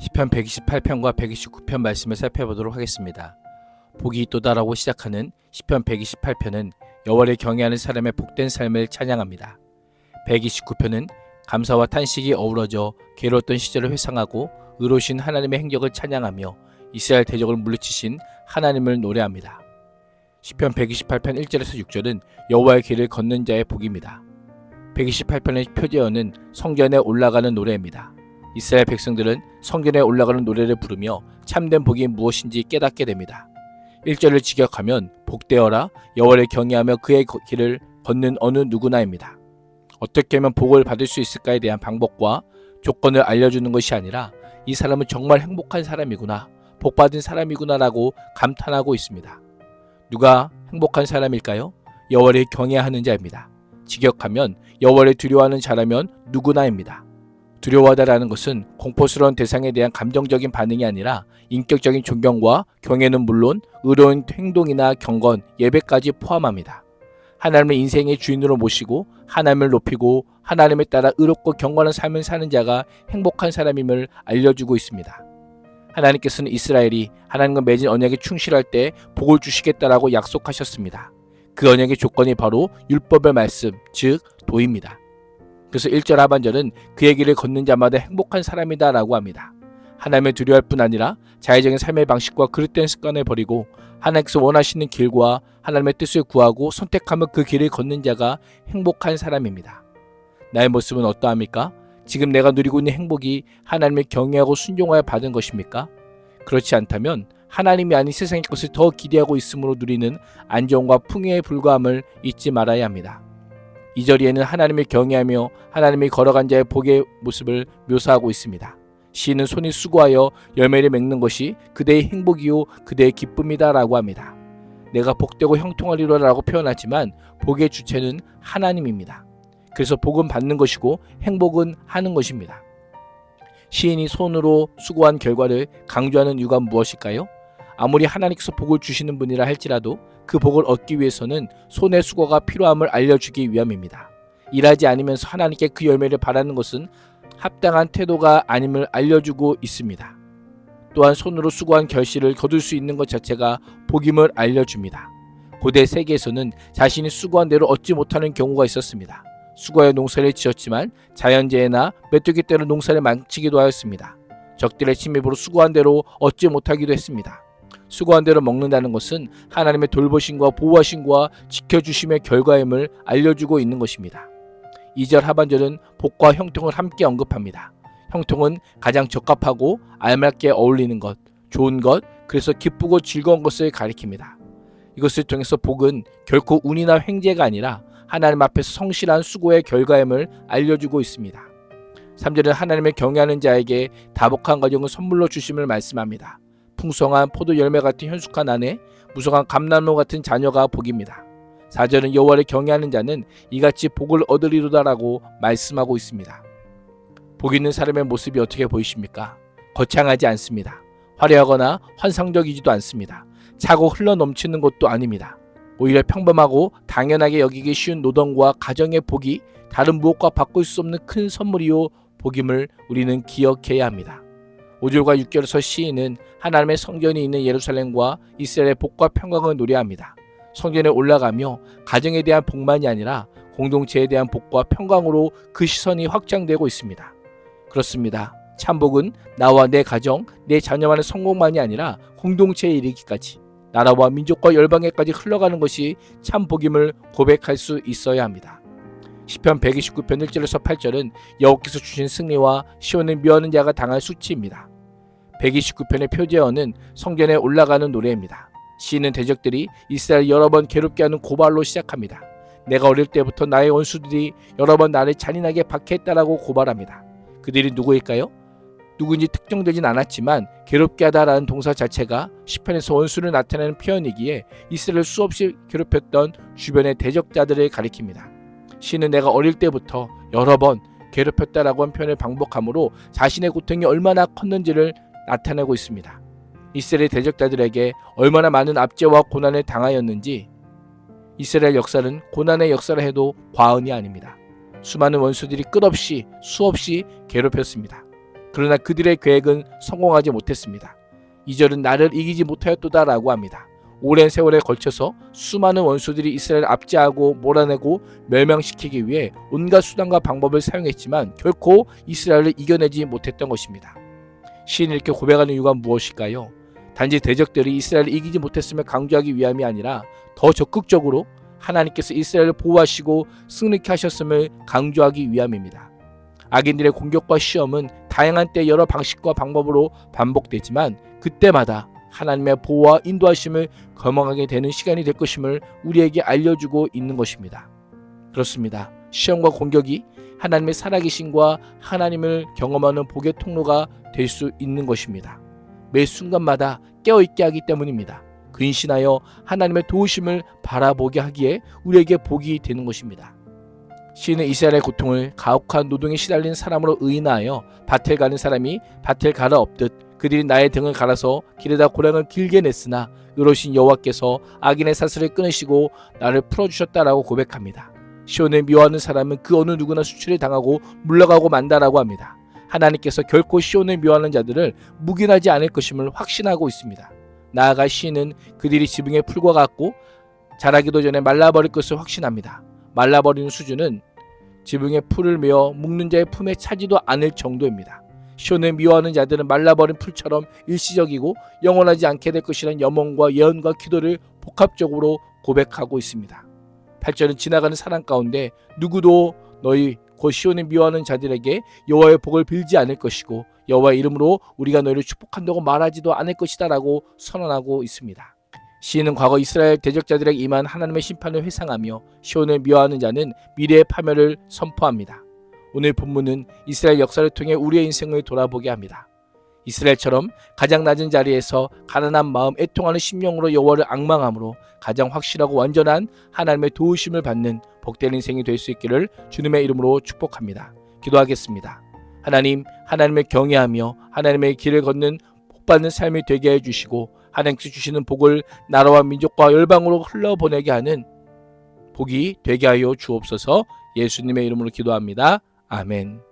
시편 128편과 129편 말씀을 살펴보도록 하겠습니다. 복이 있도다라고 시작하는 시편 128편은 여호와를 경외하는 사람의 복된 삶을 찬양합니다. 129편은 감사와 탄식이 어우러져 괴로웠던 시절을 회상하고 의로우신 하나님의 행적을 찬양하며 이스라엘 대적을 물리치신 하나님을 노래합니다. 시편 128편 1절에서 6절은 여호와의 길을 걷는 자의 복입니다. 128편의 표제어는 성전에 올라가는 노래입니다. 이스라엘 백성들은 성전에 올라가는 노래를 부르며 참된 복이 무엇인지 깨닫게 됩니다. 1절을 직역하면 복되어라 여호와를 경외하며 그의 길을 걷는 어느 누구나입니다. 어떻게 하면 복을 받을 수 있을까에 대한 방법과 조건을 알려주는 것이 아니라 이 사람은 정말 행복한 사람이구나, 복받은 사람이구나라고 감탄하고 있습니다. 누가 행복한 사람일까요? 여호와를 경외하는 자입니다. 직역하면 여호와를 두려워하는 자라면 누구나입니다. 두려워하다라는 것은 공포스러운 대상에 대한 감정적인 반응이 아니라 인격적인 존경과 경외는 물론 의로운 행동이나 경건, 예배까지 포함합니다. 하나님을 인생의 주인으로 모시고 하나님을 높이고 하나님에 따라 의롭고 경건한 삶을 사는 자가 행복한 사람임을 알려주고 있습니다. 하나님께서는 이스라엘이 하나님과 맺은 언약에 충실할 때 복을 주시겠다라고 약속하셨습니다. 그 언약의 조건이 바로 율법의 말씀, 즉 도입니다. 그래서 1절 하반절은 그의 길을 걷는 자마다 행복한 사람이다 라고 합니다. 하나님을 두려워할 뿐 아니라 자의적인 삶의 방식과 그릇된 습관을 버리고 하나님께서 원하시는 길과 하나님의 뜻을 구하고 선택하며 그 길을 걷는 자가 행복한 사람입니다. 나의 모습은 어떠합니까? 지금 내가 누리고 있는 행복이 하나님을 경외하고 순종하여 받은 것입니까? 그렇지 않다면 하나님이 아닌 세상의 것을 더 기대하고 있으므로 누리는 안정과 풍요에 불과함을 잊지 말아야 합니다. 2절에는 하나님을 경외하며 하나님이 걸어간 자의 복의 모습을 묘사하고 있습니다. 시인은 손이 수고하여 열매를 맺는 것이 그대의 행복이요 그대의 기쁨이다 라고 합니다. 내가 복되고 형통하리로라 라고 표현하지만 복의 주체는 하나님입니다. 그래서 복은 받는 것이고 행복은 하는 것입니다. 시인이 손으로 수고한 결과를 강조하는 이유가 무엇일까요? 아무리 하나님께서 복을 주시는 분이라 할지라도 그 복을 얻기 위해서는 손의 수고가 필요함을 알려주기 위함입니다. 일하지 않으면서 하나님께 그 열매를 바라는 것은 합당한 태도가 아님을 알려주고 있습니다. 또한 손으로 수고한 결실을 거둘 수 있는 것 자체가 복임을 알려줍니다. 고대 세계에서는 자신이 수고한 대로 얻지 못하는 경우가 있었습니다. 수고하여 농사를 지었지만 자연재해나 메뚜기 떼로 농사를 망치기도 하였습니다. 적들의 침입으로 수고한 대로 얻지 못하기도 했습니다. 수고한 대로 먹는다는 것은 하나님의 돌보심과 보호하심과 지켜주심의 결과임을 알려주고 있는 것입니다. 2절 하반절은 복과 형통을 함께 언급합니다. 형통은 가장 적합하고 알맞게 어울리는 것, 좋은 것, 그래서 기쁘고 즐거운 것을 가리킵니다. 이것을 통해서 복은 결코 운이나 횡재가 아니라 하나님 앞에서 성실한 수고의 결과임을 알려주고 있습니다. 3절은 하나님을 경외하는 자에게 다복한 가정을 선물로 주심을 말씀합니다. 풍성한 포도 열매 같은 현숙한 아내, 무성한 감나무 같은 자녀가 복입니다. 4절은 여호와를 경외하는 자는 이같이 복을 얻으리로다라고 말씀하고 있습니다. 복 있는 사람의 모습이 어떻게 보이십니까? 거창하지 않습니다. 화려하거나 환상적이지도 않습니다. 차고 흘러넘치는 것도 아닙니다. 오히려 평범하고 당연하게 여기기 쉬운 노동과 가정의 복이 다른 무엇과 바꿀 수 없는 큰 선물이요 복임을 우리는 기억해야 합니다. 5절과 6절에서 시인은 하나님의 성전이 있는 예루살렘과 이스라엘의 복과 평강을 노래합니다. 성전에 올라가며 가정에 대한 복만이 아니라 공동체에 대한 복과 평강으로 그 시선이 확장되고 있습니다. 그렇습니다. 참복은 나와 내 가정, 내 자녀만의 성공만이 아니라 공동체에 이르기까지 나라와 민족과 열방에까지 흘러가는 것이 참복임을 고백할 수 있어야 합니다. 시편 129편 1절에서 8절은 여호와께서 주신 승리와 시온을 묘하는 자가 당할 수치입니다. 129편의 표제어는 성전에 올라가는 노래입니다. 시인은 대적들이 이스라엘 여러 번 괴롭게 하는 고발로 시작합니다. 내가 어릴 때부터 나의 원수들이 여러 번 나를 잔인하게 박해했다라고 고발합니다. 그들이 누구일까요? 누구인지 특정되진 않았지만 괴롭게 하다라는 동사 자체가 시편에서 원수를 나타내는 표현이기에 이스라엘을 수없이 괴롭혔던 주변의 대적자들을 가리킵니다. 시인은 내가 어릴 때부터 여러 번 괴롭혔다라고 한 표현을 반복함으로 자신의 고통이 얼마나 컸는지를 나타내고 있습니다. 이스라엘 대적자들에게 얼마나 많은 압제와 고난을 당하였는지 이스라엘 역사는 고난의 역사라 해도 과언이 아닙니다. 수많은 원수들이 끝없이 수없이 괴롭혔습니다. 그러나 그들의 계획은 성공하지 못했습니다. 2절은 나를 이기지 못하였도다라고 합니다. 오랜 세월에 걸쳐서 수많은 원수들이 이스라엘을 압제하고 몰아내고 멸망시키기 위해 온갖 수단과 방법을 사용했지만 결코 이스라엘을 이겨내지 못했던 것입니다. 시인이 이렇게 고백하는 이유가 무엇일까요? 단지 대적들이 이스라엘을 이기지 못했음을 강조하기 위함이 아니라 더 적극적으로 하나님께서 이스라엘을 보호하시고 승리케 하셨음을 강조하기 위함입니다. 악인들의 공격과 시험은 다양한 때 여러 방식과 방법으로 반복되지만 그때마다 하나님의 보호와 인도하심을 경험하게 되는 시간이 될 것임을 우리에게 알려주고 있는 것입니다. 그렇습니다. 시험과 공격이 하나님의 살아계심과 하나님을 경험하는 복의 통로가 될 수 있는 것입니다. 매 순간마다 깨어있게 하기 때문입니다. 근신하여 하나님의 도우심을 바라보게 하기에 우리에게 복이 되는 것입니다. 시인은 이스라엘의 고통을 가혹한 노동에 시달린 사람으로 의인하여 밭을 가는 사람이 밭을 갈아 엎듯 그들이 나의 등을 갈아서 길에다 고랑을 길게 냈으나 의로우신 여호와께서 악인의 사슬을 끊으시고 나를 풀어주셨다라고 고백합니다. 시온을 미워하는 사람은 그 어느 누구나 수치를 당하고 물러가고 만다라고 합니다. 하나님께서 결코 시온을 미워하는 자들을 묵인하지 않을 것임을 확신하고 있습니다. 나아가 시인은 그들이 지붕의 풀과 같고 자라기도 전에 말라버릴 것을 확신합니다. 말라버리는 수준은 지붕의 풀을 메어 묶는 자의 품에 차지도 않을 정도입니다. 시온을 미워하는 자들은 말라버린 풀처럼 일시적이고 영원하지 않게 될 것이라는 염원과 예언과 기도를 복합적으로 고백하고 있습니다. 8절은 지나가는 사람 가운데 누구도 너희 곧 시온을 미워하는 자들에게 여호와의 복을 빌지 않을 것이고 여호와의 이름으로 우리가 너희를 축복한다고 말하지도 않을 것이다 라고 선언하고 있습니다. 시인은 과거 이스라엘 대적자들에게 임한 하나님의 심판을 회상하며 시온을 미워하는 자는 미래의 파멸을 선포합니다. 오늘 본문은 이스라엘 역사를 통해 우리의 인생을 돌아보게 합니다. 이스라엘처럼 가장 낮은 자리에서 가난한 마음 애통하는 심령으로 여호와를 앙망함으로 가장 확실하고 완전한 하나님의 도우심을 받는 복된 인생이 될 수 있기를 주님의 이름으로 축복합니다. 기도하겠습니다. 하나님, 하나님을 경외하며 하나님의 길을 걷는 복받는 삶이 되게 해주시고 하나님께서 주시는 복을 나라와 민족과 열방으로 흘러보내게 하는 복이 되게 하여 주옵소서. 예수님의 이름으로 기도합니다. 아멘.